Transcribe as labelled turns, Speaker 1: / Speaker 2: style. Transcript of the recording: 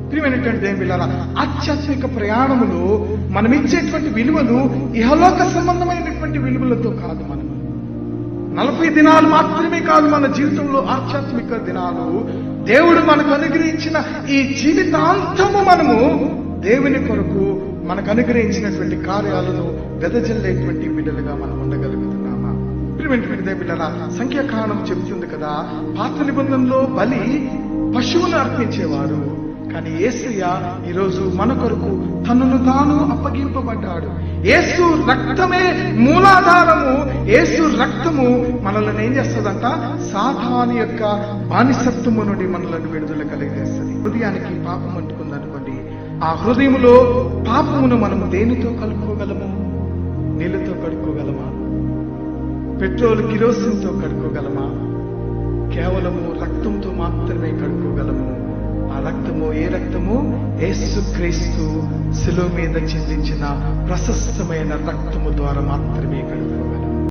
Speaker 1: ప్రియమైనటువంటి దేవుని బిడ్డలారా, ఆధ్యాత్మిక ప్రయాణములో మనం ఇచ్చేటువంటి విలువలు ఇహలోక సంబంధమైనటువంటి విలువలతో కాదు. మనం 40 దినాలు మాత్రమే కాదు మన జీవితంలో ఆధ్యాత్మిక దినాలు. దేవుడు మనకు అనుగ్రహించిన ఈ జీవితాంతము మనము దేవుని కొరకు మనకు అనుగ్రహించినటువంటి కార్యాలను వెదజల్లేటువంటి బిడ్డలుగా మనం ఉండగలుగుతున్నామా? ప్రియమైనటువంటి దేవుని బిడ్డలారా, సంఖ్యాకాండం చెబుతుంది కదా, పాత నిబంధనలో బలి పశువును అర్పించేవారు. కానీ యేసయ్య ఈరోజు మన కొరకు తనను తాను అప్పగింపబడ్డాడు. యేసు రక్తమే మూలాధారము. యేసు రక్తము మనల్ని ఏం చేస్తుందంట? సాతాను యొక్క బానిసత్వము నుండి మనల్ని విడుదల కలిగేస్తుంది. హృదయానికి పాపం అంటుకుందనుకోండి, ఆ హృదయములో పాపమును మనం దేనితో కలుపుకోగలము? నీళ్లతో కడుక్కోగలమా? పెట్రోల్ కిరోసిన్తో కడుక్కోగలమా? కేవలము రక్తంతో మాత్రమే కడుక్కోగలము. ఆ రక్తము ఏ రక్తము? యేసుక్రీస్తు శిలువ మీద చిందించిన ప్రశస్తమైన రక్తము ద్వారా మాత్రమే కడుక్కోగలము.